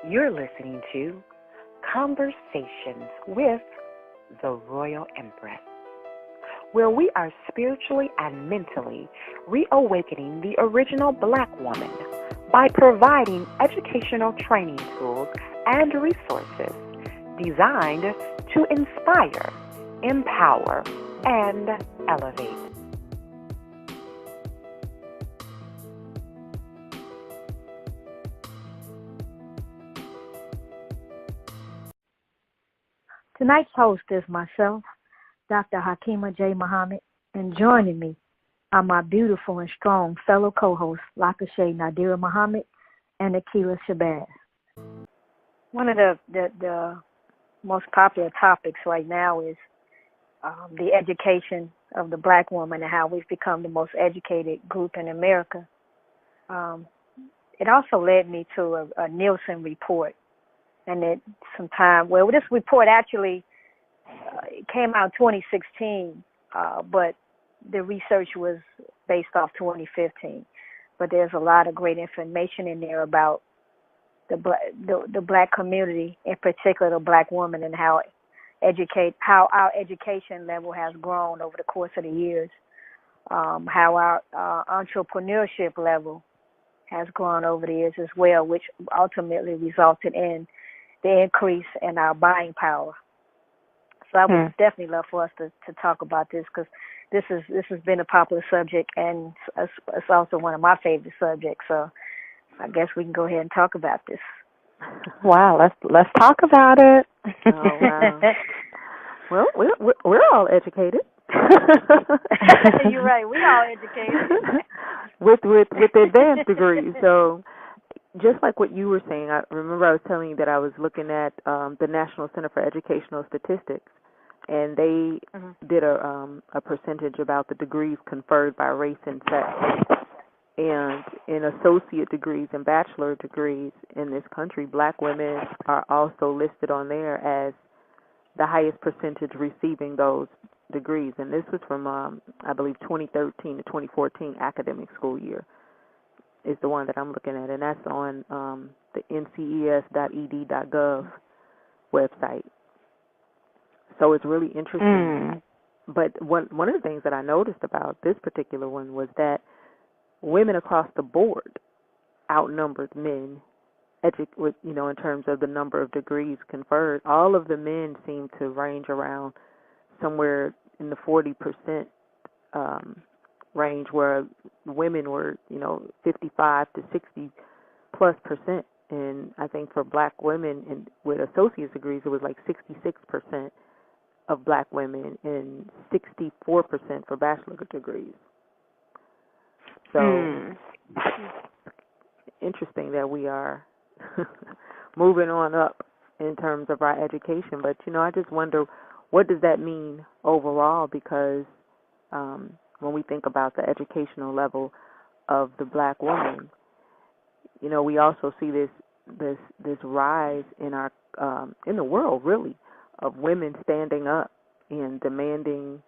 You're listening to Conversations with the Royal Empress, where we are spiritually and mentally reawakening the original Black woman by providing educational training tools and resources designed to inspire, empower, and elevate. Tonight's host is myself, Dr. Hakima J. Muhammad, and joining me are my beautiful and strong fellow co-hosts, Lakashay Nadira Muhammad and Akila Shabazz. One of the most popular topics right now is the education of the Black woman and how we've become the most educated group in America. It also led me to a Nielsen report. And this report actually came out 2016, but the research was based off 2015. But there's a lot of great information in there about the Black community, in particular the Black woman, and how our education level has grown over the course of the years, how our entrepreneurship level has grown over the years as well, which ultimately resulted in the increase in our buying power. So I would definitely love for us to talk about this, because this has been a popular subject, and it's also one of my favorite subjects. So I guess we can go ahead and talk about this. Wow, let's talk about it. Oh, wow. Well, we're all educated. You're right. We all educated with advanced degrees. So, just like what you were saying, I remember I was telling you that I was looking at the National Center for Educational Statistics, and they did a percentage about the degrees conferred by race and sex. And in associate degrees and bachelor degrees in this country, Black women are also listed on there as the highest percentage receiving those degrees. And this was from, I believe, 2013 to 2014 academic school year is the one that I'm looking at. And that's on the nces.ed.gov website. So it's really interesting. But one of the things that I noticed about this particular one was that women across the board outnumbered men, in terms of the number of degrees conferred. All of the men seem to range around somewhere in the 40% range, where women were, 55 to 60 plus %. And I think for Black women with associate's degrees, it was like 66% of Black women and 64% for bachelor degrees. So interesting that we are moving on up in terms of our education. But, I just wonder, what does that mean overall? Because when we think about the educational level of the Black woman, we also see this rise in our in the world, really, of women standing up and demanding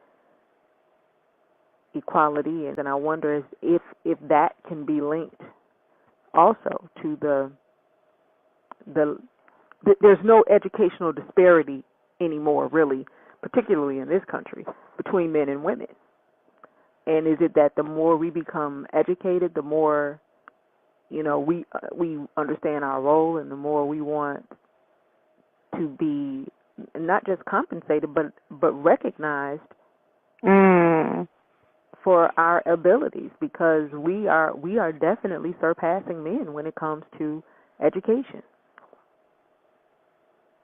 equality. And I wonder if that can be linked also to there's no educational disparity anymore, really, particularly in this country, between men and women. And is it that the more we become educated, the more we understand our role, and the more we want to be not just compensated but recognized for our abilities, because we are definitely surpassing men when it comes to education.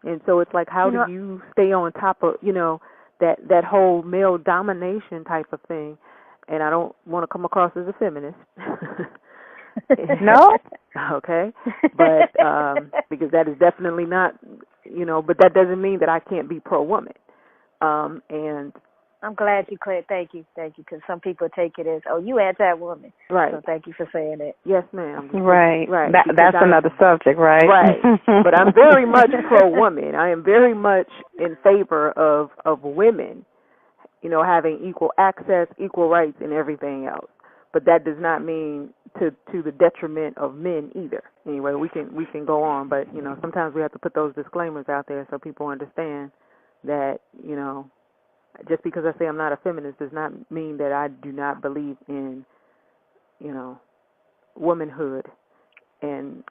And so it's like, how do you stay on top of that whole male domination type of thing? And I don't want to come across as a feminist. No? Okay. But because that is definitely not, but that doesn't mean that I can't be pro-woman. And I'm glad you cleared. Thank you, because some people take it as, oh, you anti-woman. Right. So thank you for saying that. Yes, ma'am. Right. That's another subject, right? Right. But I'm very much pro-woman. I am very much in favor of women, having equal access, equal rights, and everything else. but that does not mean to the detriment of men either. Anyway, we can go on, but sometimes we have to put those disclaimers out there so people understand that just because I say I'm not a feminist does not mean that I do not believe in womanhood and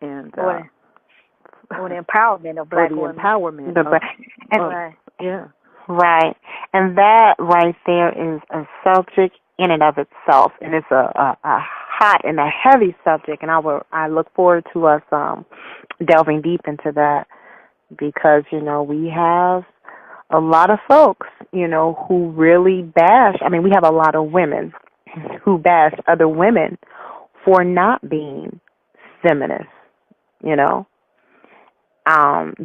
or the empowerment of black women. Empowerment yeah. Right. And that right there is a subject in and of itself, and it's a hot and a heavy subject, and I look forward to us delving deep into that, because we have a lot of folks who really bash. I mean, we have a lot of women who bash other women for not being feminists,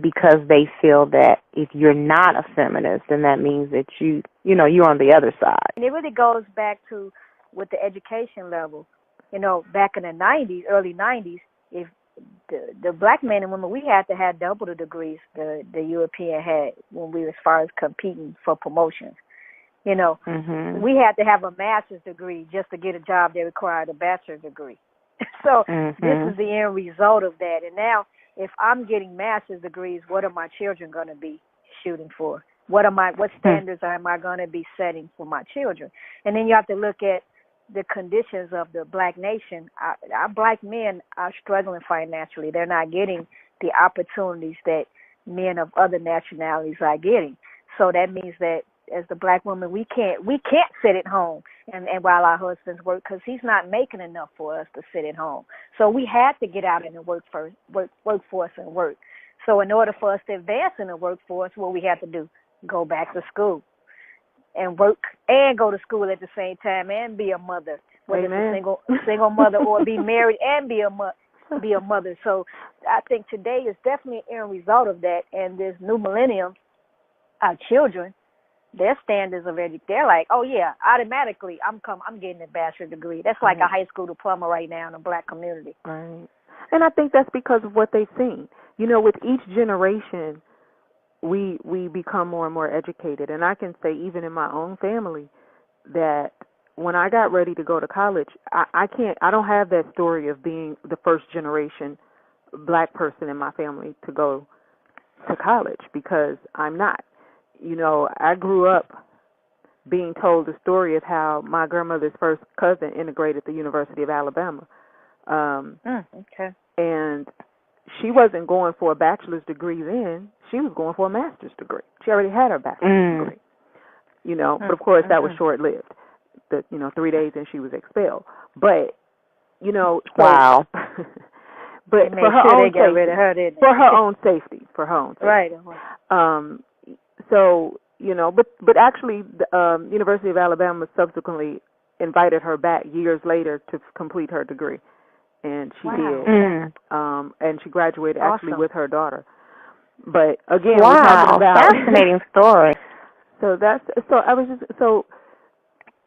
because they feel that if you're not a feminist, then that means that you're on the other side. And it really goes back to with the education level. Back in the 90s, early 90s, if the black men and women, we had to have double the degrees the European had when we, as far as competing for promotions. We had to have a master's degree just to get a job that required a bachelor's degree. So this is the end result of that. And now, if I'm getting master's degrees, what are my children going to be shooting for? What standards am I going to be setting for my children? And then you have to look at the conditions of the black nation. Our black men are struggling financially. They're not getting the opportunities that men of other nationalities are getting. So that means that as the black woman, we can't sit at home and while our husbands work, because he's not making enough for us to sit at home. So we had to get out in the workforce and work. So in order for us to advance in the workforce, what we have to do, go back to school and work and go to school at the same time and be a mother, whether it's a single mother or be married and be a mother. So I think today is definitely an end result of that. And this new millennium, our children, their standards of education, they're like, oh yeah, automatically I'm getting a bachelor's degree. That's like a high school diploma right now in the black community. Right. And I think that's because of what they've seen. With each generation, we become more and more educated. And I can say, even in my own family, that when I got ready to go to college, I don't have that story of being the first generation black person in my family to go to college, because I'm not. I grew up being told the story of how my grandmother's first cousin integrated the University of Alabama. Okay. And she wasn't going for a bachelor's degree then. She was going for a master's degree. She already had her bachelor's degree. But of course that was short-lived. 3 days and she was expelled. But, wow. But for her own safety. Right. So, but actually the University of Alabama subsequently invited her back years later to complete her degree. And she did. And she graduated actually with her daughter. But again, we're talking about fascinating story. So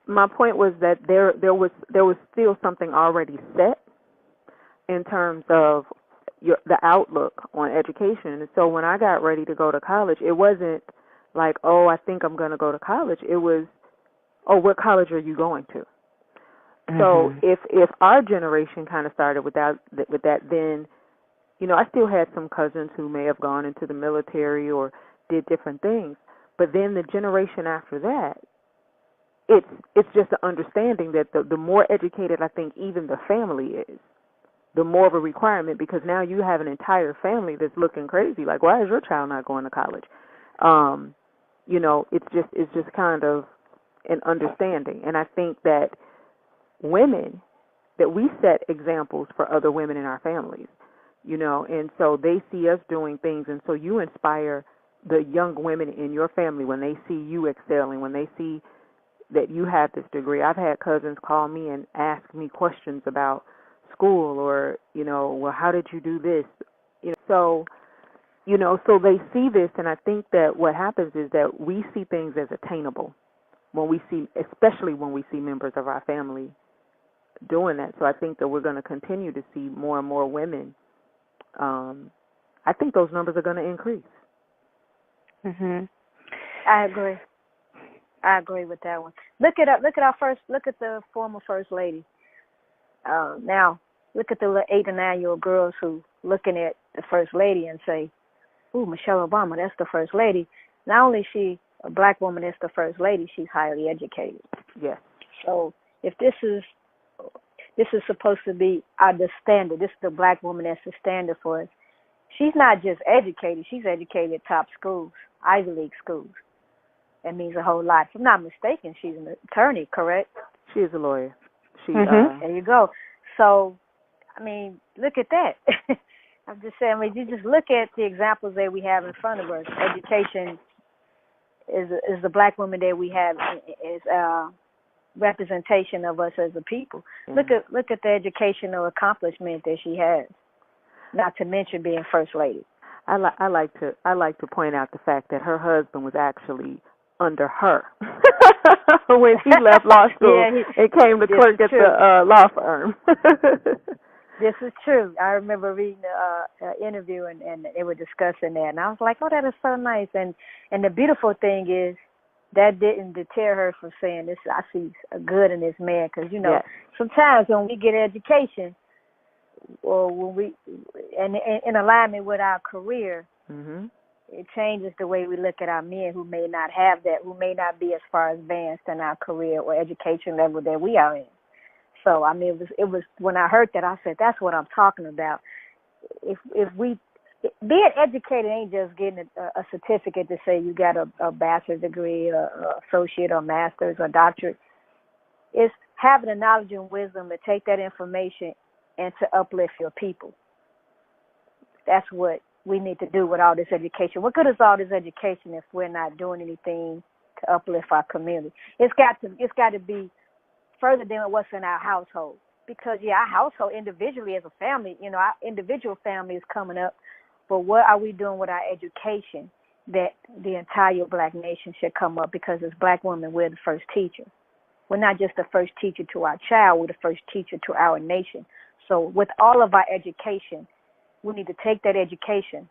my point was that there was still something already set in terms of the outlook on education. And so when I got ready to go to college, it wasn't like, oh, I think I'm going to go to college. It was, oh, what college are you going to? So if our generation kind of started with that, then, I still had some cousins who may have gone into the military or did different things. But then the generation after that, it's just an understanding that the more educated I think even the family is, the more of a requirement, because now you have an entire family that's looking crazy. Like, why is your child not going to college? It's just kind of an understanding. And I think that we set examples for other women in our families, and so they see us doing things. And so you inspire the young women in your family when they see you excelling, when they see that you have this degree. I've had cousins call me and ask me questions about school or, well, how did you do this? So they see this, and I think that what happens is that we see things as attainable especially when we see members of our family doing that. So I think that we're going to continue to see more and more women. I think those numbers are going to increase. I agree with that one. Look at the former first lady. Now, look at the little 8 or 9-year-old girls who looking at the first lady and say, "Ooh, Michelle Obama, that's the first lady." Not only is she a black woman that's the first lady, she's highly educated. Yes. So if this is supposed to be the standard, this is the black woman that's the standard for us. She's not just educated; she's educated at top schools, Ivy League schools. That means a whole lot. If I'm not mistaken, she's an attorney, correct? She is a lawyer. She. There you go. So, I mean, look at that. I'm just saying, you just look at the examples that we have in front of us. Education is the black woman that we have is representation of us as a people. Mm-hmm. Look at the educational accomplishment that she has. Not to mention being first lady. I like to point out the fact that her husband was actually under her when he left law school and came to clerk at the law firm. This is true. I remember reading an interview and they were discussing that, and I was like, "Oh, that is so nice." And the beautiful thing is that didn't deter her from saying, "This, I see a good in this man," because sometimes when we get education, or when we and in alignment with our career, mm-hmm. it changes the way we look at our men who may not have that, who may not be as far advanced in our career or education level that we are in. So I mean, it was when I heard that, I said, "That's what I'm talking about." If we being educated ain't just getting a certificate to say you got a bachelor's degree, a associate, or master's, or doctorate. It's having the knowledge and wisdom to take that information and to uplift your people. That's what we need to do with all this education. What good is all this education if we're not doing anything to uplift our community? It's got to be further than what's in our household. Because our household individually as a family, our individual family is coming up. But what are we doing with our education that the entire black nation should come up? Because as black women, we're the first teacher. We're not just the first teacher to our child, we're the first teacher to our nation. So with all of our education, we need to take that education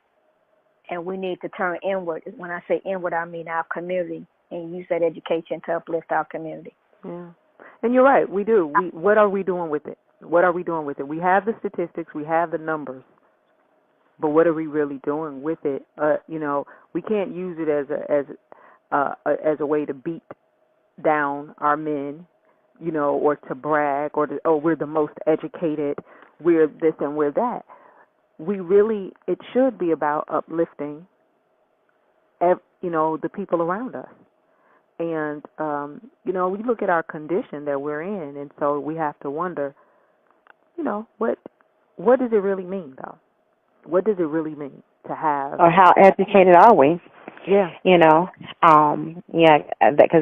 and we need to turn inward. When I say inward, I mean our community, and use that education to uplift our community. Yeah. And you're right, we do. What are we doing with it? What are we doing with it? We have the statistics, we have the numbers, but what are we really doing with it? We can't use it as a way to beat down our men, or to brag, or we're the most educated, we're this and we're that. It should be about uplifting, the people around us. And, we look at our condition that we're in, and so we have to wonder, what does it really mean, though? What does it really mean to have? Or how educated are we? Yeah. Because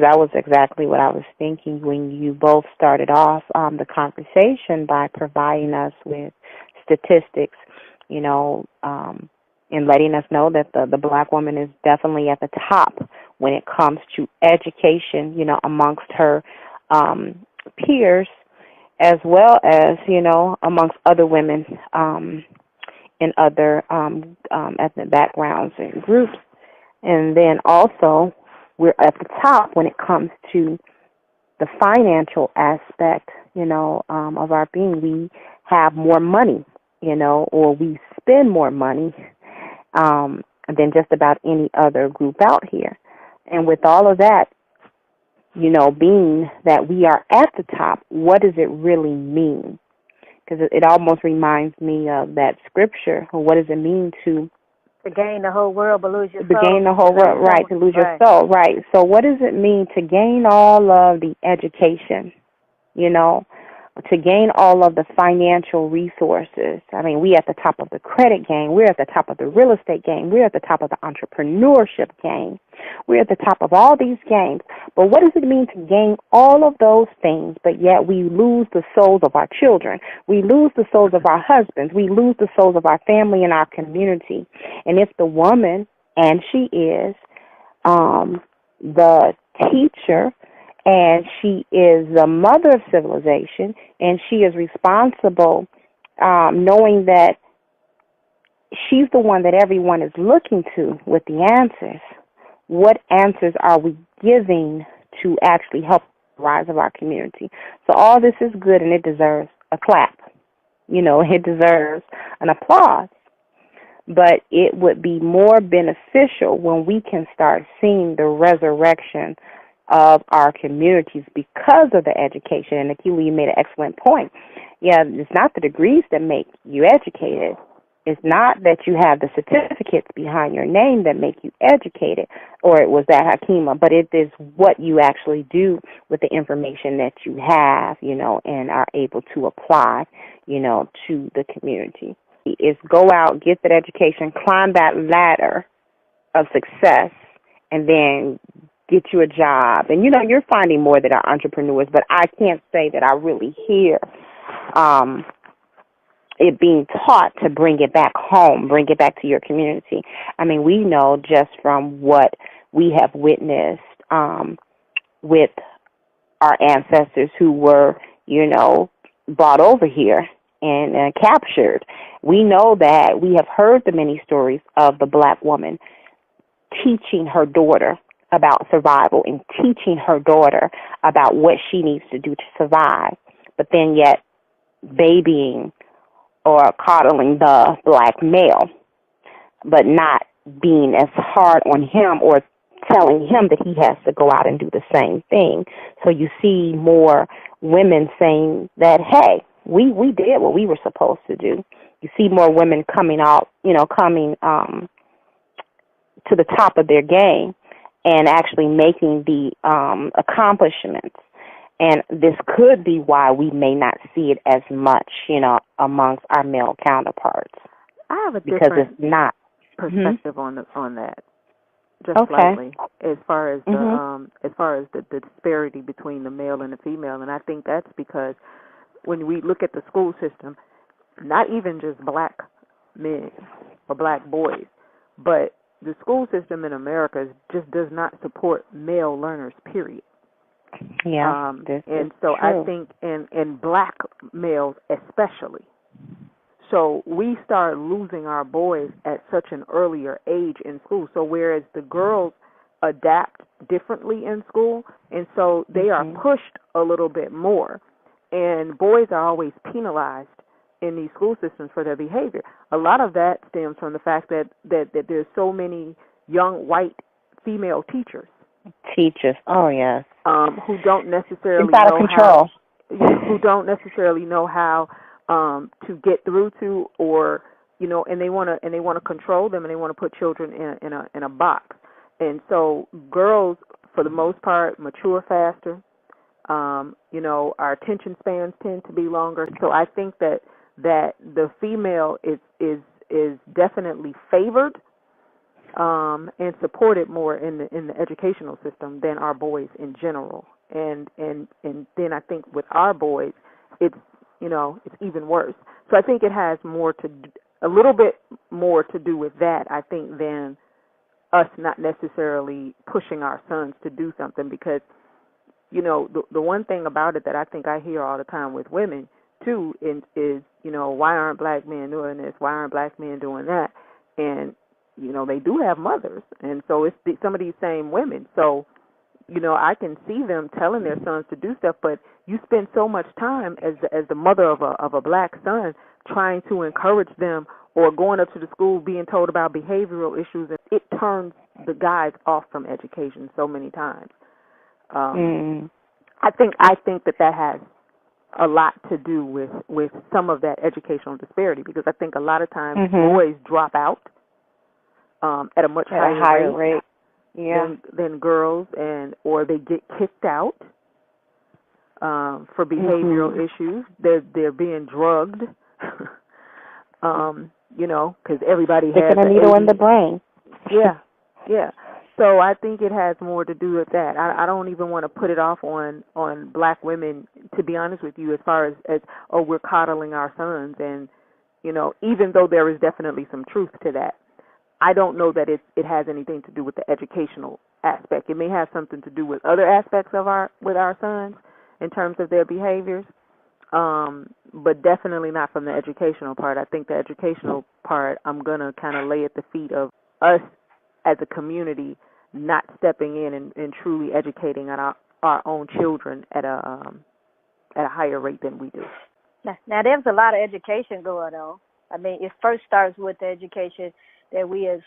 that was exactly what I was thinking when you both started off the conversation by providing us with statistics, and letting us know that the black woman is definitely at the top when it comes to education, amongst her peers, as well as, amongst other women in other ethnic backgrounds and groups. And then also, we're at the top when it comes to the financial aspect, of our being. We have more money, or we spend more money than just about any other group out here. And with all of that, being that we are at the top, what does it really mean? Because it almost reminds me of that scripture. What does it mean to gain the whole world but lose your soul? To gain the whole world, right, to lose your soul, right. So what does it mean to gain all of the education, to gain all of the financial resources? I mean, we at the top of the credit game. We're at the top of the real estate game. We're at the top of the entrepreneurship game. We're at the top of all these games. But what does it mean to gain all of those things, but yet we lose the souls of our children? We lose the souls of our husbands. We lose the souls of our family and our community. And if the woman, and she is the teacher, and she is the mother of civilization, and she is responsible, knowing that she's the one that everyone is looking to with the answers. What answers are we giving to actually help the rise of our community? So all this is good, and it deserves a clap. It deserves an applause. But it would be more beneficial when we can start seeing the resurrection of our communities because of the education. And Akilah, you made an excellent point. Yeah, it's not the degrees that make you educated. It's not that you have the certificates behind your name that make you educated, or it was that Hakima, but it is what you actually do with the information that you have, and are able to apply, to the community. It's go out, get that education, climb that ladder of success, and then get you a job. And, you're finding more that are entrepreneurs, but I can't say that I really hear it being taught to bring it back home, bring it back to your community. I mean, we know just from what we have witnessed with our ancestors who were, brought over here and captured. We know that we have heard the many stories of the black woman teaching her daughter about survival and teaching her daughter about what she needs to do to survive, but then yet babying or coddling the black male, but not being as hard on him or telling him that he has to go out and do the same thing. So you see more women saying that, hey, we did what we were supposed to do. You see more women coming out, coming to the top of their game and actually making the accomplishments. And this could be why we may not see it as much, amongst our male counterparts. I have a because different it's not perspective on that, just Okay. slightly, as far as the disparity between the male and the female, and I think that's because when we look at the school system, not even just black men or black boys, but the school system in America just does not support male learners, period. Yeah, and so true. I think, and black males especially. So we start losing our boys at such an earlier age in school. So whereas the girls adapt differently in school, and so they are pushed a little bit more, and boys are always penalized in these school systems for their behavior. A lot of that stems from the fact that there's so many young white female teachers. Oh yes. Who don't necessarily it's out of control. Who don't necessarily know how to get through to, or and they want to control them, and they want to put children in a box. And so girls, for the most part, mature faster. Our attention spans tend to be longer. So I think that the female is definitely favored and supported more in the educational system than our boys in general. And then I think with our boys, it's even worse. So I think it has a little bit more to do with that, I think, than us not necessarily pushing our sons to do something, because the one thing about it that I think I hear all the time with women too is why aren't black men doing this? Why aren't black men doing that? And they do have mothers, and so it's some of these same women. So I can see them telling their sons to do stuff, but you spend so much time as the mother of a black son trying to encourage them, or going up to the school being told about behavioral issues, and it turns the guys off from education so many times. I think that has a lot to do with some of that educational disparity, because I think a lot of times boys drop out at a much higher rate. Yeah. Than girls, or they get kicked out for behavioral issues. They're being drugged, because everybody has a needle in the brain. Yeah. So I think it has more to do with that. I don't even want to put it off on black women, to be honest with you, as far as we're coddling our sons, and even though there is definitely some truth to that, I don't know that it has anything to do with the educational aspect. It may have something to do with other aspects of our sons in terms of their behaviors, but definitely not from the educational part. I think the educational part, I'm going to kind of lay at the feet of us as a community not stepping in and truly educating our own children at a higher rate than we do. Now, there's a lot of education going on. I mean, it first starts with the education that we as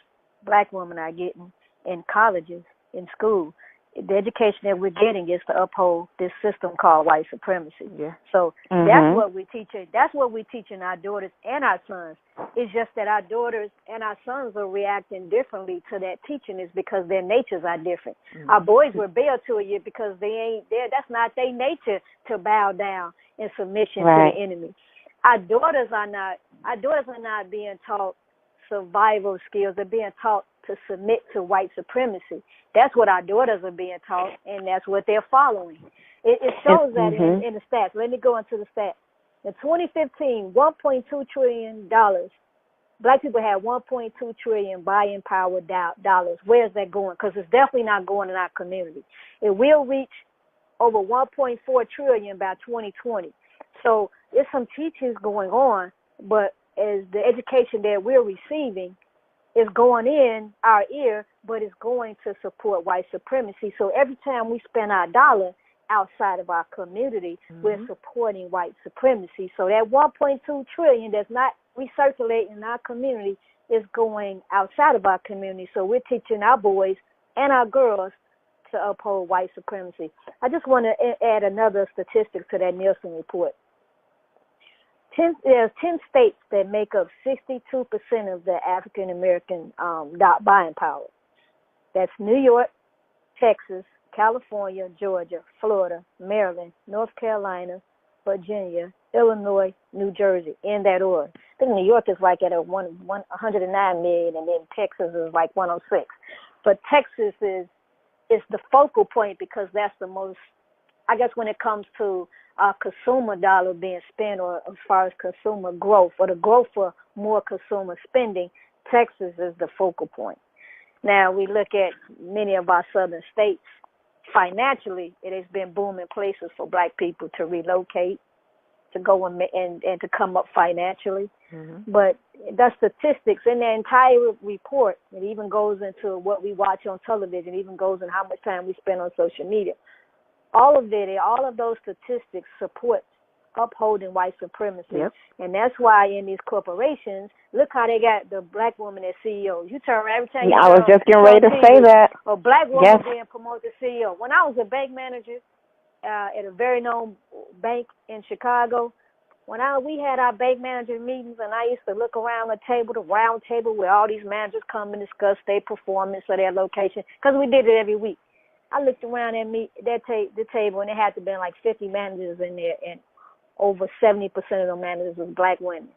black women are getting in colleges, in school. The education that we're getting is to uphold this system called white supremacy. Yeah. So that's what we're teaching. That's what we're teaching our daughters and our sons. It's just that our daughters and our sons are reacting differently to that teaching is because their natures are different. Our boys rebel to it because they ain't there. That's not their nature to bow down in submission to the enemy. Our daughters are not being taught survival skills. They're being taught to submit to white supremacy. That's what our daughters are being taught, and that's what they're following. It shows that in the stats. Let me go into the stats. In 2015, $1.2 trillion. Black people had $1.2 trillion buying power dollars. Where is that going? Because it's definitely not going in our community. It will reach over $1.4 trillion by 2020. So there's some teachings going on, but as the education that we're receiving is going in our ear, but it's going to support white supremacy. So every time we spend our dollar outside of our community, we're supporting white supremacy. So that $1.2 trillion that's not recirculating in our community is going outside of our community. So we're teaching our boys and our girls to uphold white supremacy. I just want to add another statistic to that Nielsen report. There's 10 states that make up 62% of the African American buying power. That's New York, Texas, California, Georgia, Florida, Maryland, North Carolina, Virginia, Illinois, New Jersey, in that order. I think New York is like at 109 million, and then Texas is like 106. But Texas is the focal point because that's the most, I guess, when it comes to consumer dollar being spent, or as far as consumer growth, or the growth for more consumer spending, Texas is the focal point. Now, we look at many of our southern states. Financially, it has been booming places for black people to relocate, to go and to come up financially. But the statistics in the entire report, it even goes into what we watch on television, it even goes in how much time we spend on social media. All of those statistics support upholding white supremacy. And that's why in these corporations, look how they got the black woman as CEO. You turn around every time you I was just getting ready to say that. A black woman being promoted to CEO. When I was a bank manager at a very known bank in Chicago, when we had our bank manager meetings, and I used to look around the round table where all these managers come and discuss their performance or their location, because we did it every week. I looked around the table, and it had to have been like 50 managers in there, and over 70% of the managers was black women.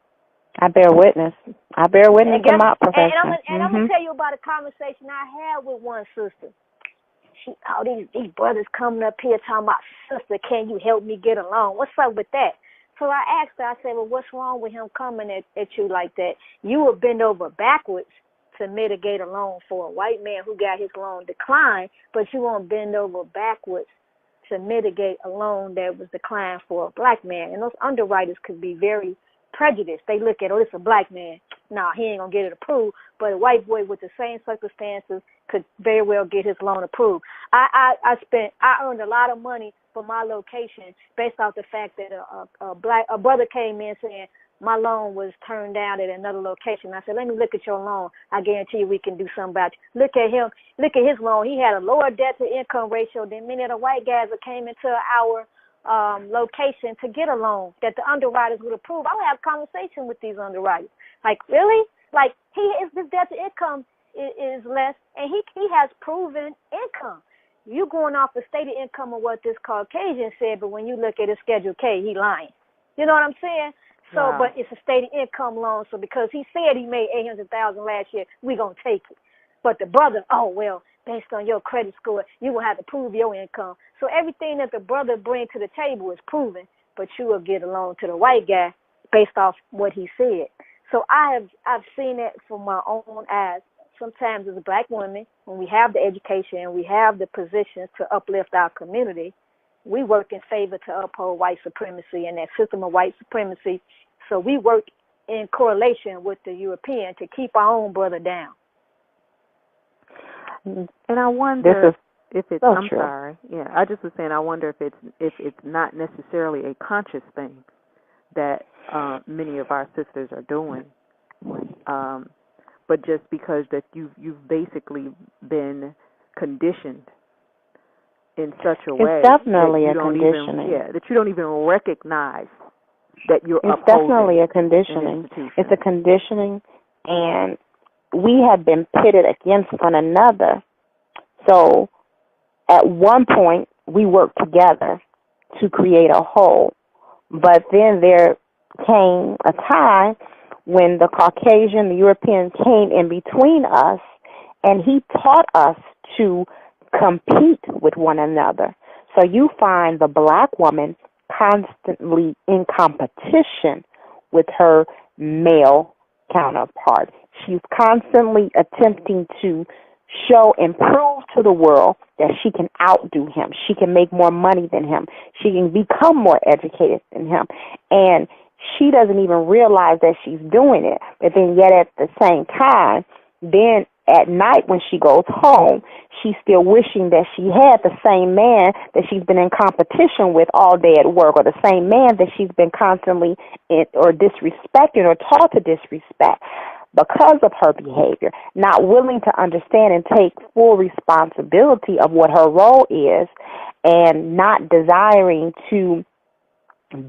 I bear witness to my profession. And I'm going to tell you about a conversation I had with one sister. These brothers coming up here talking about, sister, can you help me get along? What's up with that? So I asked her, I said, well, what's wrong with him coming at you like that? You would bend over backwards to mitigate a loan for a white man who got his loan declined, but you won't bend over backwards to mitigate a loan that was declined for a black man. And those underwriters could be very prejudiced. They look at, it's a black man. Nah, he ain't going to get it approved. But a white boy with the same circumstances could very well get his loan approved. I earned a lot of money for my location based off the fact that a brother came in saying, my loan was turned down at another location. I said, let me look at your loan. I guarantee you we can do something about you. Look at him. Look at his loan. He had a lower debt-to-income ratio than many of the white guys that came into our location to get a loan that the underwriters would approve. I would have conversations with these underwriters. Like, really? Like, his debt-to-income is less, and he has proven income. You going off the stated income of what this Caucasian said, but when you look at his Schedule K, he lying. You know what I'm saying? So, wow. But it's a stated income loan, so because he said he made $800,000 last year, we gonna take it. But the brother, based on your credit score, you will have to prove your income. So everything that the brother brings to the table is proven, but you will get a loan to the white guy based off what he said. So I've seen it from my own eyes. Sometimes as black women, when we have the education and we have the positions to uplift our community, we work in favor to uphold white supremacy and that system of white supremacy. So we work in correlation with the European to keep our own brother down. And I wonder if it's. I'm true. sorry. Yeah, I just was saying. I wonder if it's not necessarily a conscious thing, that many of our sisters are doing, but just because that you've basically been conditioned in such a way It's definitely that you a don't conditioning. even that you don't even recognize that you're It's upholding definitely a an conditioning. institution. It's a conditioning, and we have been pitted against one another. So at one point, we worked together to create a whole. But then there came a time when the Caucasian, the European came in between us, and he taught us to compete with one another. So you find the black woman constantly in competition with her male counterpart. She's constantly attempting to show and prove to the world that she can outdo him. She can make more money than him. She can become more educated than him. And she doesn't even realize that she's doing it. But then yet at the same time, then at night when she goes home, she's still wishing that she had the same man that she's been in competition with all day at work, or the same man that she's been constantly or disrespecting or taught to disrespect because of her behavior, not willing to understand and take full responsibility of what her role is, and not desiring to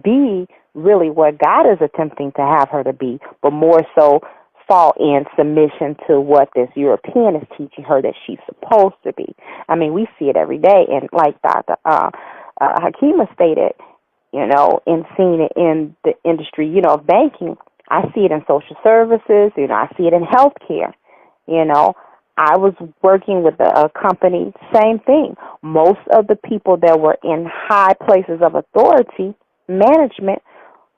be really what God is attempting to have her to be, but more so fall in submission to what this European is teaching her that she's supposed to be. I mean, we see it every day, and like Dr. Hakima stated, and seeing it in the industry, of banking, I see it in social services, I see it in healthcare, I was working with a company, same thing. Most of the people that were in high places of authority, management,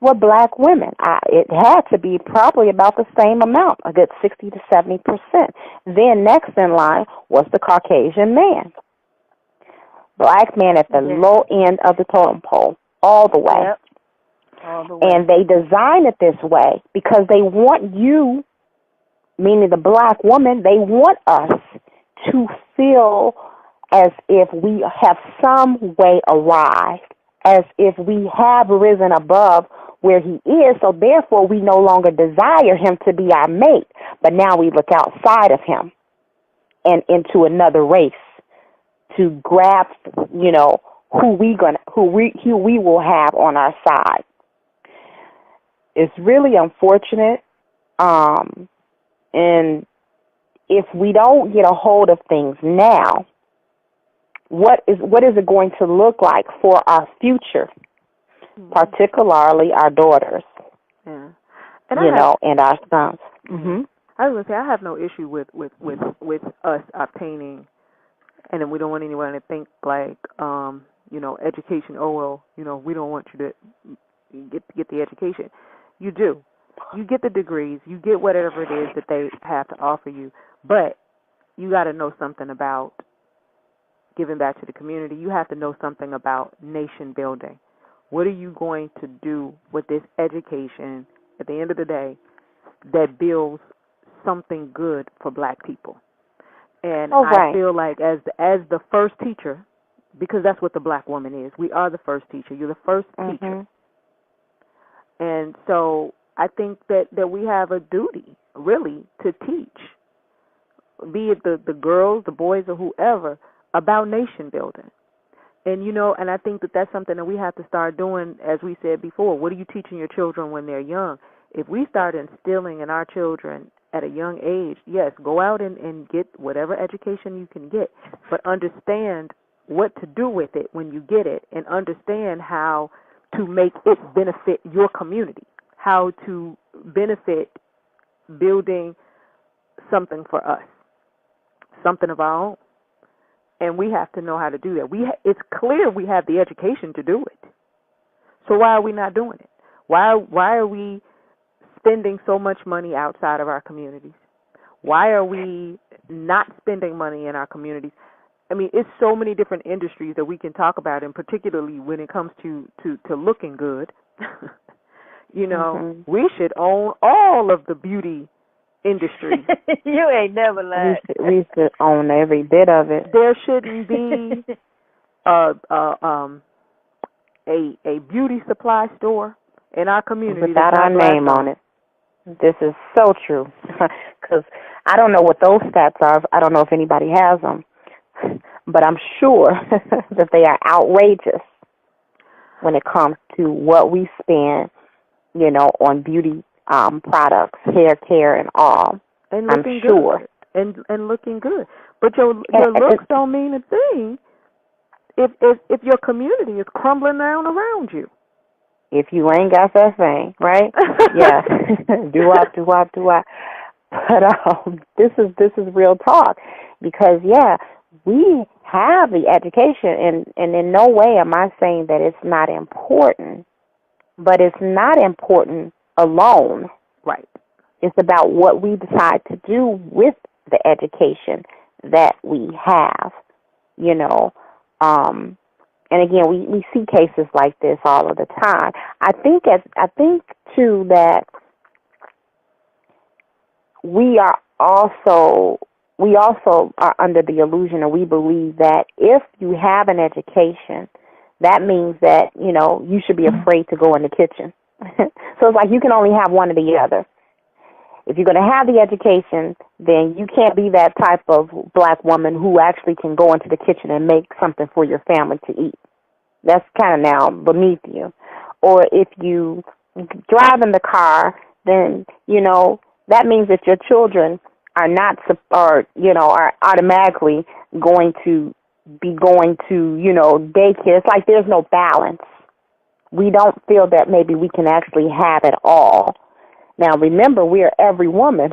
were black women. It had to be probably about the same amount, a good 60 to 70%. Then next in line was the Caucasian man. Black man at the low end of the totem pole, all the way. Yep. All the way. And they design it this way because they want you, meaning the black woman, they want us to feel as if we have some way arrived, as if we have risen above where he is, so therefore we no longer desire him to be our mate, but now we look outside of him and into another race to grab, who we will have on our side. It's really unfortunate, and if we don't get a hold of things now, what is it going to look like for our future, particularly our daughters, and and our sons? Mm-hmm. I was going to say, I have no issue with us obtaining, and then we don't want anyone to think like, education, we don't want you to get the education. You do. You get the degrees. You get whatever it is that they have to offer you. But you got to know something about giving back to the community. You have to know something about nation building. What are you going to do with this education at the end of the day that builds something good for black people? And I feel like as the first teacher, because that's what the black woman is. We are the first teacher. You're the first teacher. And so I think that we have a duty, really, to teach, be it the girls, the boys, or whoever, about nation building. And, and I think that that's something that we have to start doing, as we said before. What are you teaching your children when they're young? If we start instilling in our children at a young age, yes, go out and get whatever education you can get, but understand what to do with it when you get it, and understand how to make it benefit your community, how to benefit building something for us, something of our own. And we have to know how to do that. It's clear we have the education to do it. So why are we not doing it? Why are we spending so much money outside of our communities? Why are we not spending money in our communities? I mean, it's so many different industries that we can talk about, and particularly when it comes to looking good. We should own all of the beauty industry. You ain't never lied. We should own every bit of it. There shouldn't be a beauty supply store in our community without that's our not black name on owned. it. This is so true. Because I don't know what those stats are. I don't know if anybody has them. But I'm sure that they are outrageous when it comes to what we spend, on beauty products, hair care, and all. And I'm looking sure. good. And looking good. But your looks don't mean a thing if your community is crumbling down around you. If you ain't got that thing, right? Yeah. do I. But this is real talk, because we have the education, and in no way am I saying that it's not important, but it's not important alone. Right. It's about what we decide to do with the education that we have, and again, we see cases like this all of the time. I think too that we also are under the illusion, or we believe that if you have an education, that means that, you should be afraid to go in the kitchen. So it's like you can only have one or the other. If you're going to have the education, then you can't be that type of black woman who actually can go into the kitchen and make something for your family to eat. That's kind of now beneath you. Or if you drive in the car, then, that means that your children are not, are automatically going to be going to, daycare. It's like there's no balance. We don't feel that maybe we can actually have it all. Now, remember, we are every woman,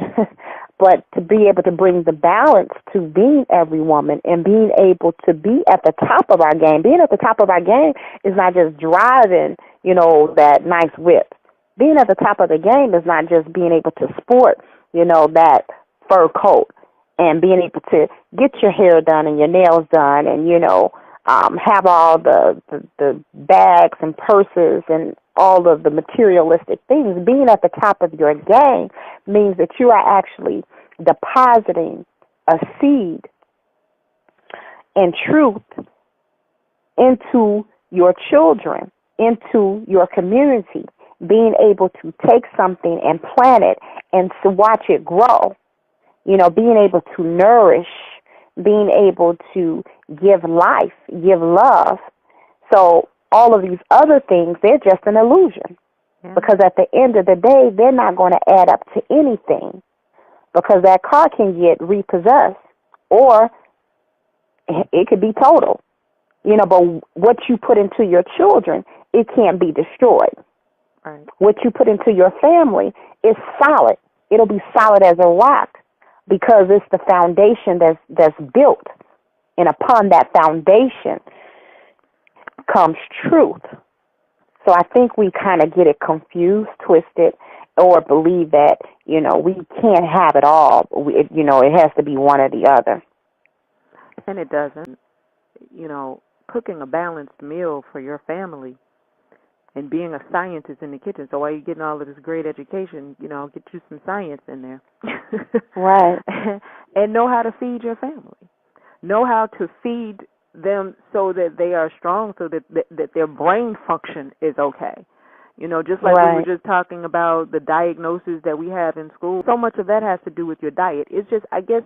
but to be able to bring the balance to being every woman and being able to be at the top of our game. Being at the top of our game is not just driving, that nice whip. Being at the top of the game is not just being able to sport, that fur coat, and being able to get your hair done and your nails done, and, have all the bags and purses and all of the materialistic things. Being at the top of your game means that you are actually depositing a seed and truth into your children, into your community, being able to take something and plant it and to watch it grow, being able to nourish, being able to give life, give love. So all of these other things, they're just an illusion. Yeah. Because at the end of the day, they're not going to add up to anything, because that car can get repossessed, or it could be total. But what you put into your children, it can't be destroyed. Right. What you put into your family is solid. It'll be solid as a rock, because it's the foundation that's built. And upon that foundation comes truth. So I think we kind of get it confused, twisted, or believe that, we can't have it all. It has to be one or the other. And it doesn't. Cooking a balanced meal for your family and being a scientist in the kitchen. So while you're getting all of this great education, get you some science in there. Right. And know how to feed your family. Know how to feed them so that they are strong, so that their brain function is okay. Just like we were just talking about the diagnosis that we have in school. So much of that has to do with your diet. It's just, I guess,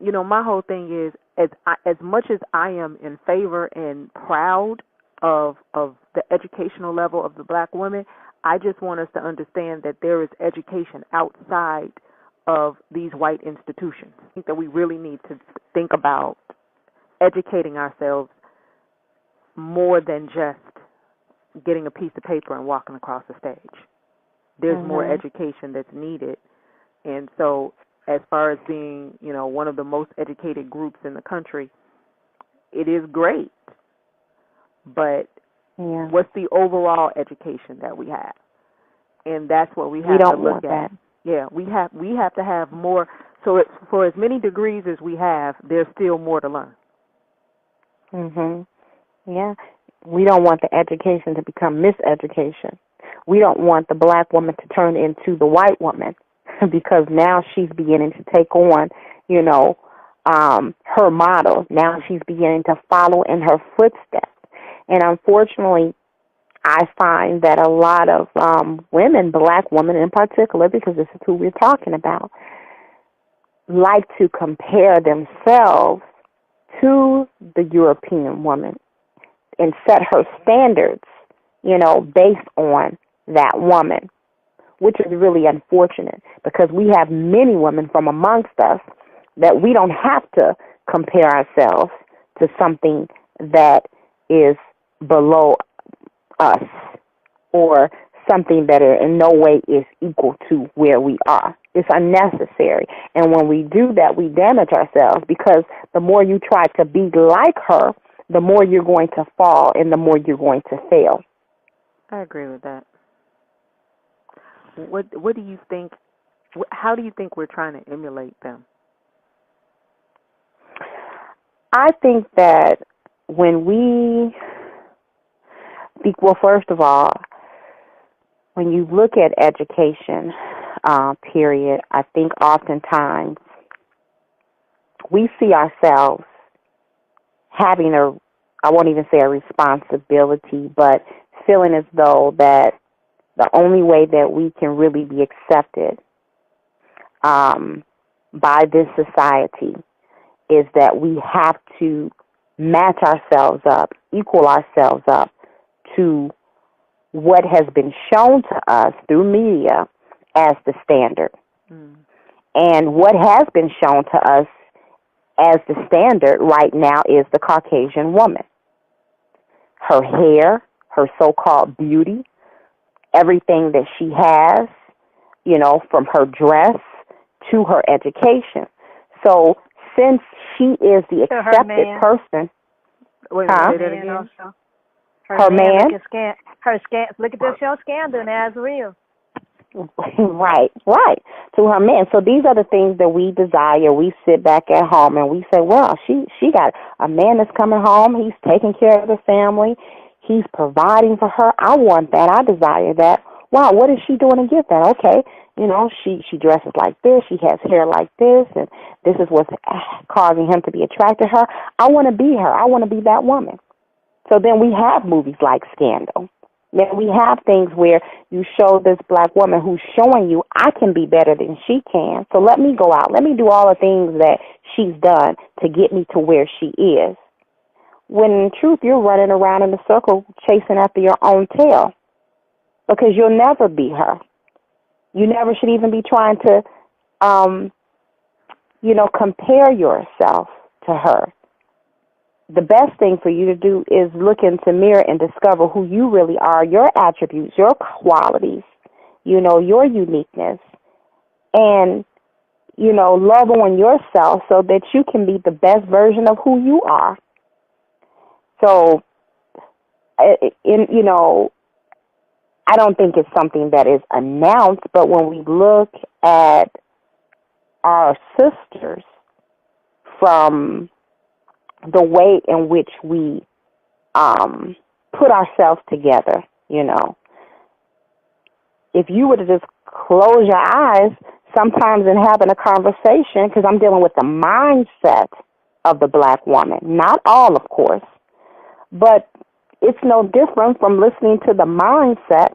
my whole thing is, as much as I am in favor and proud of the educational level of the black woman, I just want us to understand that there is education outside of these white institutions. I think that we really need to think about educating ourselves more than just getting a piece of paper and walking across the stage. There's more education that's needed. And so as far as being, one of the most educated groups in the country, it is great. But what's the overall education that we have? And that's what we have to look at. Yeah, we have to have more. So for as many degrees as we have, there's still more to learn. Yeah. We don't want the education to become miseducation. We don't want the black woman to turn into the white woman, because now she's beginning to take on, her model. Now she's beginning to follow in her footsteps. And unfortunately, I find that a lot of women, black women in particular, because this is who we're talking about, like to compare themselves to the European woman and set her standards, based on that woman, which is really unfortunate because we have many women from amongst us that we don't have to compare ourselves to something that is below us or something that in no way is equal to where we are. It's unnecessary. And when we do that, we damage ourselves because the more you try to be like her, the more you're going to fall and the more you're going to fail. I agree with that. What do you think, how do you think we're trying to emulate them? I think that first of all, when you look at education, period, I think oftentimes we see ourselves having I won't even say a responsibility, but feeling as though that the only way that we can really be accepted by this society is that we have to match ourselves up, equal ourselves up to what has been shown to us through media as the standard. Mm. And what has been shown to us as the standard right now is the Caucasian woman. Her hair, her so-called beauty, everything that she has, from her dress to her education. So since she is the accepted person, wait a minute, say that again. Her man. Look at this show, Scandal, now it's real. Right. To her man. So these are the things that we desire. We sit back at home and we say, well, she got a man that's coming home. He's taking care of the family. He's providing for her. I want that. I desire that. Wow, what is she doing to get that? Okay, she dresses like this. She has hair like this, and this is what's causing him to be attracted to her. I want to be her. I want to be that woman. So then we have movies like Scandal. Then we have things where you show this black woman who's showing you, I can be better than she can. So let me go out. Let me do all the things that she's done to get me to where she is. When in truth, you're running around in a circle chasing after your own tail because you'll never be her. You never should even be trying to, compare yourself to her. The best thing for you to do is look into the mirror and discover who you really are, your attributes, your qualities, your uniqueness, and, love on yourself so that you can be the best version of who you are. So, I don't think it's something that is announced, but when we look at our sisters from the way in which we put ourselves together, if you were to just close your eyes sometimes in having a conversation, because I'm dealing with the mindset of the black woman, not all, of course, but it's no different from listening to the mindset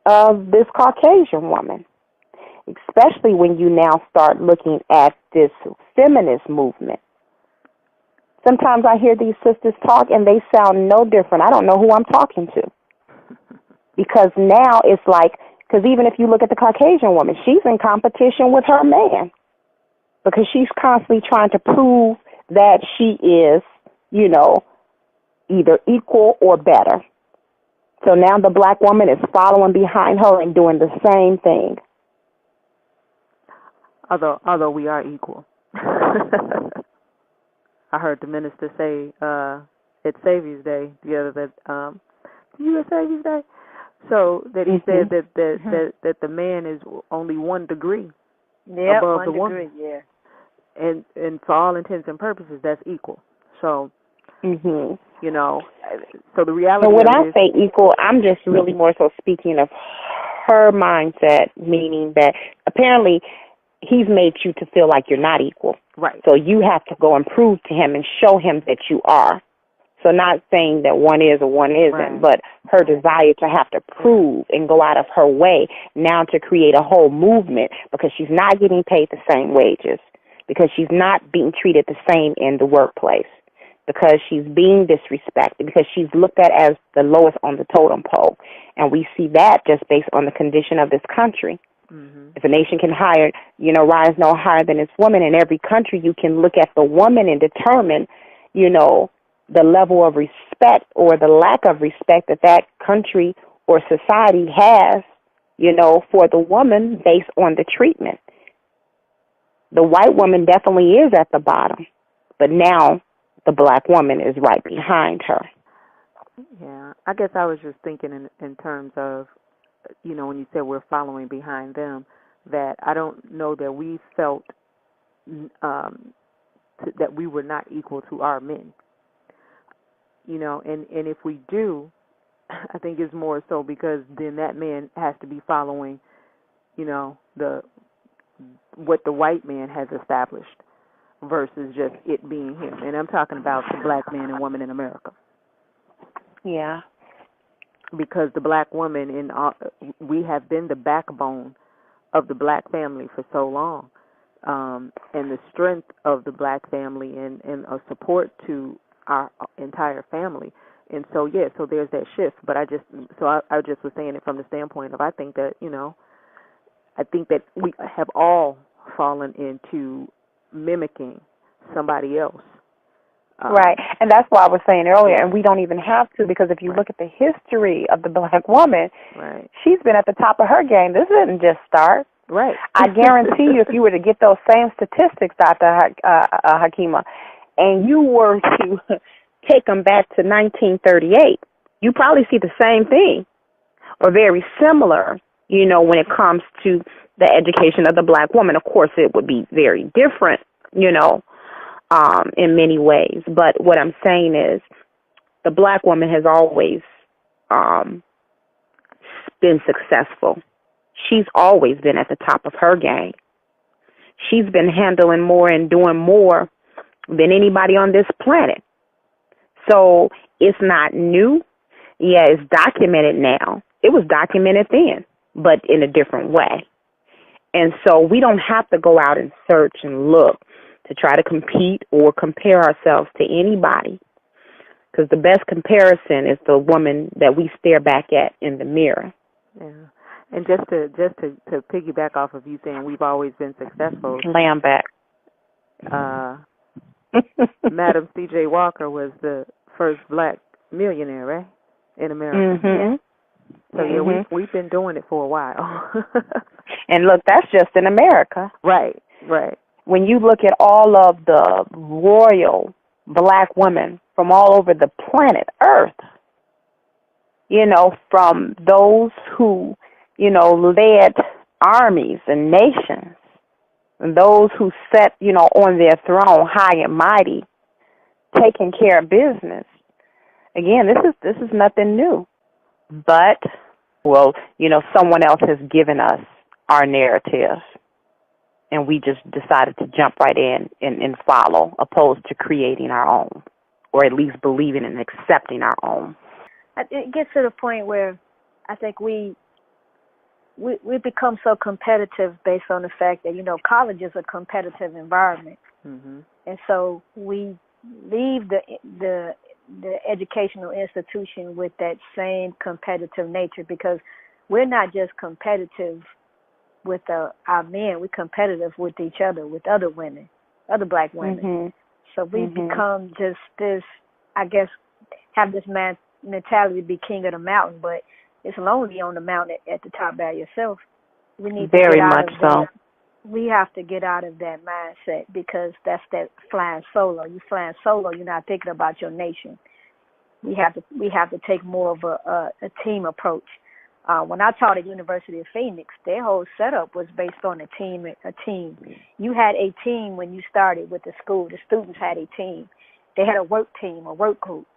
of this Caucasian woman, especially when you now start looking at this feminist movement. Sometimes I hear these sisters talk and they sound no different. I don't know who I'm talking to. Because now it's like, because even if you look at the Caucasian woman, she's in competition with her man. Because she's constantly trying to prove that she is, either equal or better. So now the black woman is following behind her and doing the same thing. Although we are equal. I heard the minister say at Savior's Day the other that you at Savior's Day? So that he said that the man is only 1 degree above the woman. Yeah. And for all intents and purposes, that's equal. So, so the reality. So when I say equal, I'm just really more so speaking of her mindset, meaning that apparently he's made you to feel like you're not equal. Right. So you have to go and prove to him and show him that you are. So not saying that one is or one isn't, Right. but her desire to have to prove and go out of her way now to create a whole movement because she's not getting paid the same wages, because she's not being treated the same in the workplace, because she's being disrespected, because she's looked at as the lowest on the totem pole. And we see that just based on the condition of this country. Mm-hmm. If a nation can hire, rise no higher than its woman, in every country you can look at the woman and determine, the level of respect or the lack of respect that that country or society has, for the woman based on the treatment. The white woman definitely is at the bottom, but now the black woman is right behind her. Yeah, I guess I was just thinking in terms of, when you said we're following behind them, that I don't know that we felt that we were not equal to our men. And if we do, I think it's more so because then that man has to be following, what the white man has established versus just it being him. And I'm talking about the black man and woman in America. Yeah. Because the black woman, we have been the backbone of the black family for so long. And the strength of the black family and a support to our entire family. And so, so there's that shift. But I just was saying it from the standpoint of I think that we have all fallen into mimicking somebody else. Right. And that's why I was saying earlier, and we don't even have to, because if you look at the history of the black woman, right, she's been at the top of her game. This didn't just start. Right. I guarantee you, if you were to get those same statistics, Dr. Hakima, and you were to take them back to 1938, you probably see the same thing or very similar, when it comes to the education of the black woman. Of course, it would be very different, in many ways. But what I'm saying is the black woman has always been successful. She's always been at the top of her game. She's been handling more and doing more than anybody on this planet. So it's not new. Yeah, it's documented now. It was documented then, but in a different way. And so we don't have to go out and search and look to try to compete or compare ourselves to anybody, because the best comparison is the woman that we stare back at in the mirror. Yeah. And just to piggyback off of you saying we've always been successful. Lay 'em back. Madam C.J. Walker was the first black millionaire, right, in America. Mm-hmm. So yeah, we've been doing it for a while. And look, that's just in America. Right. When you look at all of the royal black women from all over the planet Earth, from those who, led armies and nations, and those who sat, on their throne high and mighty, taking care of business. Again, this is nothing new. But, someone else has given us our narrative, and we just decided to jump right in and follow, opposed to creating our own, or at least believing and accepting our own. It gets to the point where I think we become so competitive based on the fact that, college is a competitive environment. Mm-hmm. And so we leave the educational institution with that same competitive nature, because we're not just competitive with our men, we're competitive with each other, with other women, other black women. Mm-hmm. So we become just this, I guess, have this mentality to be king of the mountain, but it's lonely on the mountain at the top by yourself. We need to very get out much of so. that. We have to get out of that mindset, because that's that flying solo. You flying solo, you're not thinking about your nation. We have to take more of a team approach. When I taught at University of Phoenix, their whole setup was based on a team. You had a team when you started with the school. The students had a team. They had a work team, a work group.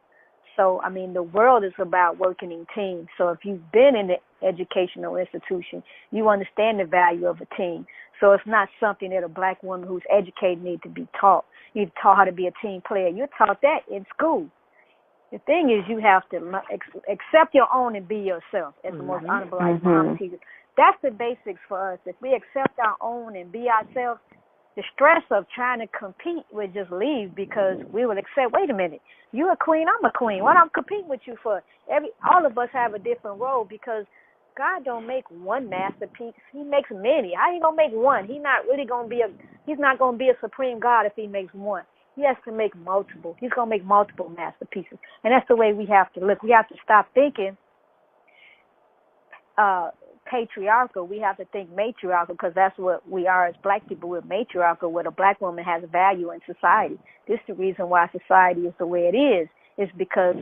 So, the world is about working in teams. So if you've been in the educational institution, you understand the value of a team. So it's not something that a black woman who's educated needs to be taught. You're taught how to be a team player. You're taught that in school. The thing is, you have to accept your own and be yourself, as the most honorable life Muhammad teaches. That's the basics for us. If we accept our own and be ourselves, the stress of trying to compete would just leave, because we will accept, wait a minute, you're a queen, I'm a queen. What I'm competing with you for? All of us have a different role, because God don't make one masterpiece. He makes many. How he gonna make one? He's not gonna be a supreme God if he makes one. He has to make multiple. He's gonna make multiple masterpieces. And that's the way we have to look. We have to stop thinking patriarchal. We have to think matriarchal, because that's what we are as black people. We're matriarchal, where the black woman has value in society. This is the reason why society is the way it is. It's because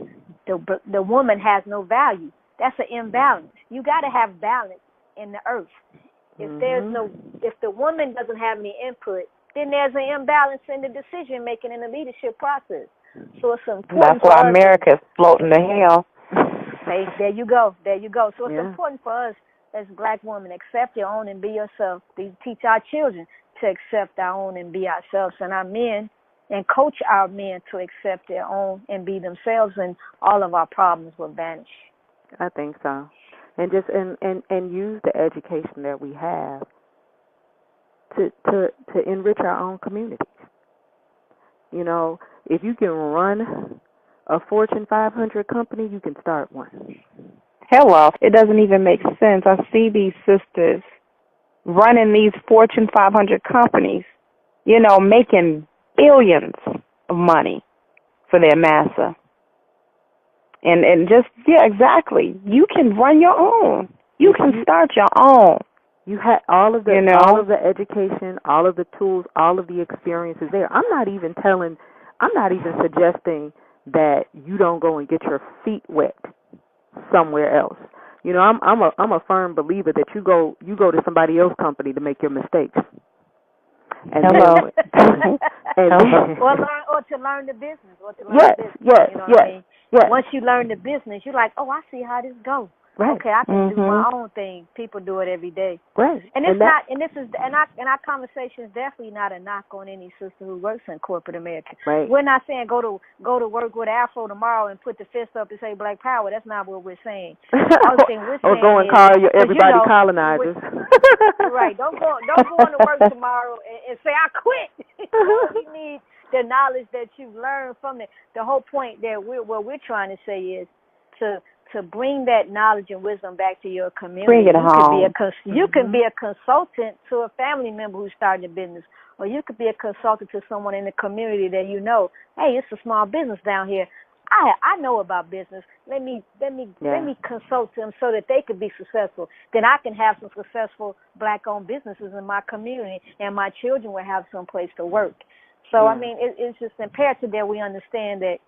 the woman has no value. That's an imbalance. You got to have balance in the earth. If the woman doesn't have any input, then there's an imbalance in the decision making and the leadership process. So it's important. That's why America is floating to hell. Hey, there you go. So it's important for us as black women, accept your own and be yourself. We teach our children to accept our own and be ourselves, and our men, and coach our men to accept their own and be themselves, and all of our problems will vanish. I think so. And just and use the education that we have to enrich our own communities. You know, if you can run a Fortune 500 company, you can start one. Hello. It doesn't even make sense. I see these sisters running these Fortune 500 companies, you know, making billions of money for their master. And just, yeah, exactly. You can run your own. You can start your own. You had all of the education, all of the tools, all of the experiences there. I'm not even suggesting that you don't go and get your feet wet somewhere else. You know, I'm a firm believer that you go to somebody else's company to make your mistakes. And Hello. Or to learn the business. Yes. You know what I mean? Yes. Once you learn the business, you're like, oh, I see how this goes. Right. Okay, I can do my own thing. People do it every day. Right. And our conversation is definitely not a knock on any sister who works in corporate America. Right. We're not saying go to work with Afro tomorrow and put the fist up and say Black Power. That's not what we're saying. All the thing we're saying or go and call everybody colonizers. Right. Don't go into work tomorrow and say I quit. You need the knowledge that you've learned from it. The whole point that what we're trying to say is to bring that knowledge and wisdom back to your community. Bring it home. You can be a consultant to a family member who's starting a business, or you could be a consultant to someone in the community that you know. Hey, it's a small business down here. I know about business. Let me consult them so that they could be successful. Then I can have some successful Black-owned businesses in my community, and my children will have some place to work. So I mean, it's just imperative that we understand that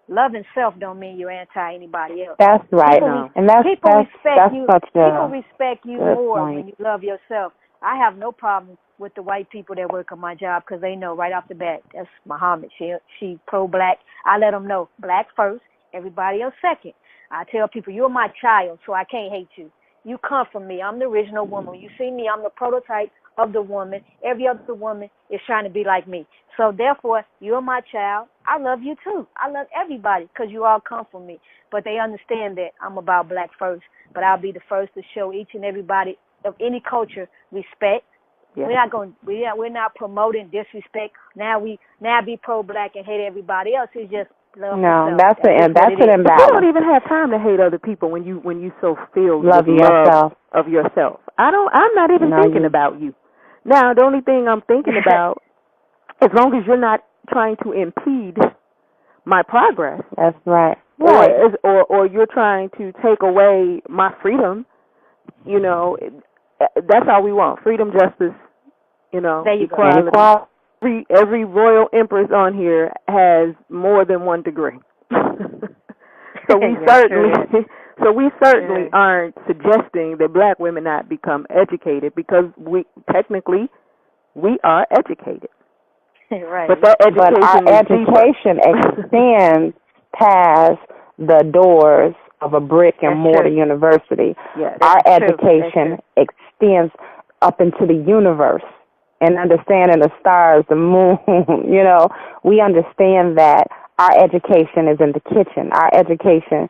loving self don't mean you're anti anybody else. That's right. People respect you. People respect you more point. when you love yourself. I have no problem with the white people that work on my job, because they know right off the bat that's Muhammad. She pro-Black. I let them know Black first, everybody else second. I tell people you're my child, so I can't hate you. You come from me. I'm the original woman. When you see me, I'm the prototype of the woman. Every other woman is trying to be like me. So therefore, you're my child. I love you too. I love everybody, because you all come from me. But they understand that I'm about Black first. But I'll be the first to show each and everybody of any culture respect. Yes. We're not promoting disrespect. Now be pro-Black and hate everybody else. It's just love yourself. That's an imbalance. You don't even have time to hate other people when you so filled love with love of yourself. I'm not even thinking about you. Now the only thing I'm thinking about, as long as you're not trying to impede my progress. That's right. Or you're trying to take away my freedom, you know, that's all we want. Freedom, justice, you know, equality. Every Royal Empress on here has more than one degree. So we certainly aren't suggesting that Black women not become educated, because we are educated. Right. But our education extends past the doors of a brick and mortar university. Yeah, our education extends up into the universe and understanding the stars, the moon. You know, we understand that our education is in the kitchen. Our education,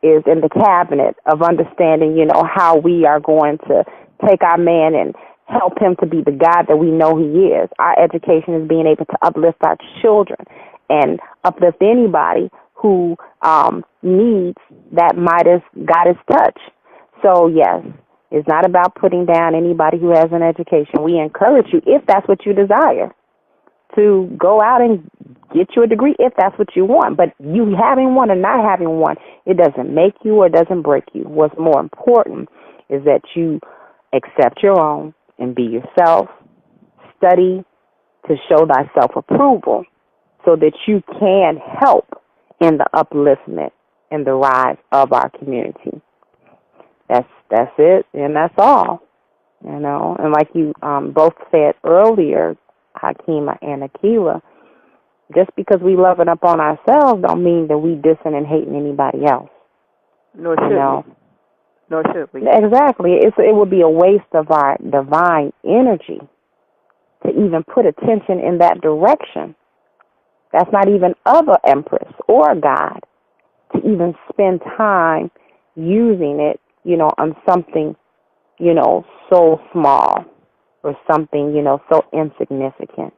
is in the cabinet of understanding, how we are going to take our man and help him to be the God that we know he is. Our education is being able to uplift our children and uplift anybody who needs that Midas goddess touch. So, yes, it's not about putting down anybody who has an education. We encourage you, if that's what you desire, to go out and get you a degree if that's what you want. But you having one or not having one, it doesn't make you or doesn't break you. What's more important is that you accept your own and be yourself. Study to show thyself approval so that you can help in the upliftment and the rise of our community. That's it, and that's all. And like you both said earlier, Hakima and Akila, just because we loving up on ourselves don't mean that we dissing and hating anybody else. Nor should we. Nor should we. Exactly. It would be a waste of our divine energy to even put attention in that direction. That's not even of an empress or a god to even spend time using it, on something, so small or something, so insignificant.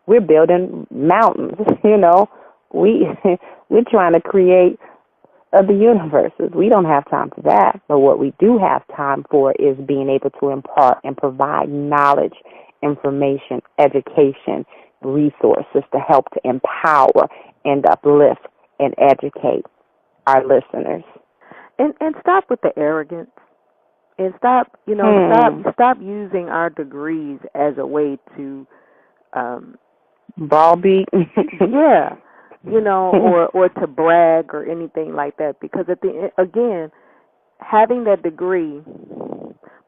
We're building mountains, We're trying to create other universes. We don't have time for that. But what we do have time for is being able to impart and provide knowledge, information, education, resources to help to empower and uplift and educate our listeners. And stop with the arrogance. And stop using our degrees as a way to browbeat. Yeah. Or to brag or anything like that, because again, having that degree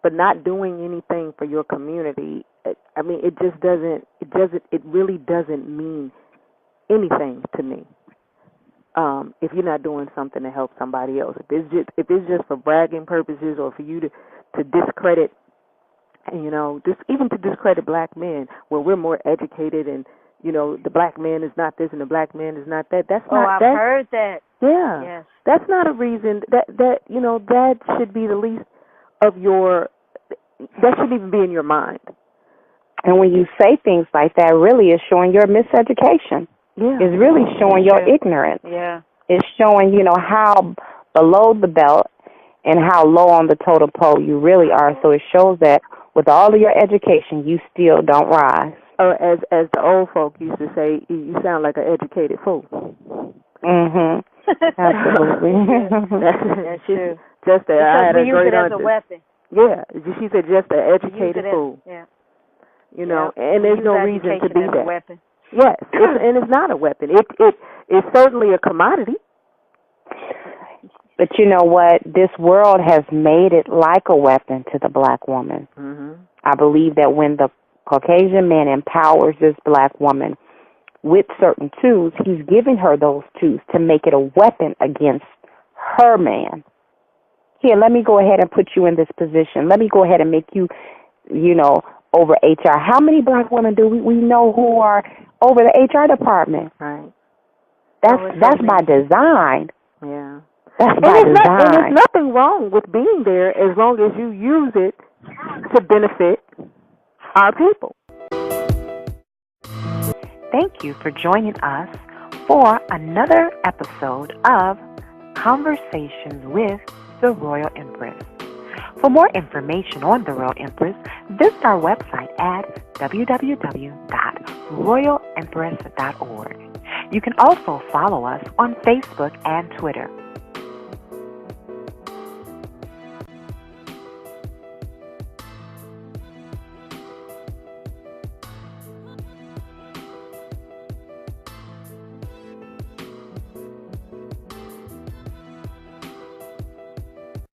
but not doing anything for your community, it really doesn't mean anything to me. If you're not doing something to help somebody else, if it's just for bragging purposes or for you to discredit, even to discredit black men, where we're more educated and the black man is not this and the black man is not that. I've heard that. Yeah. Yes. That's not a reason that should be the least of your. That shouldn't even be in your mind. And when you say things like that, really is showing your miseducation. Yeah. It's really showing your ignorance. Yeah. It's showing, how below the belt and how low on the totem pole you really are. So it shows that with all of your education, you still don't rise. Or as the old folk used to say, you sound like an educated fool. Mhm. Absolutely. That's true. Just that I had we use it as a weapon. Yeah, she said just an educated fool. Yeah. And there's no reason to be that. Weapon. Yes, and it's not a weapon. It's certainly a commodity. But you know what? This world has made it like a weapon to the black woman. Mm-hmm. I believe that when the Caucasian man empowers this black woman with certain tools, he's giving her those tools to make it a weapon against her man. Here, let me go ahead and put you in this position. Let me go ahead and make you, over HR. How many black women do we know who are over the HR department? Right. That's by design. Yeah. That's by design. And there's nothing wrong with being there as long as you use it to benefit our people. Thank you for joining us for another episode of Conversations with the Royal Empress. For more information on the Royal Empress, visit our website at www.royalempress.org. You can also follow us on Facebook and Twitter.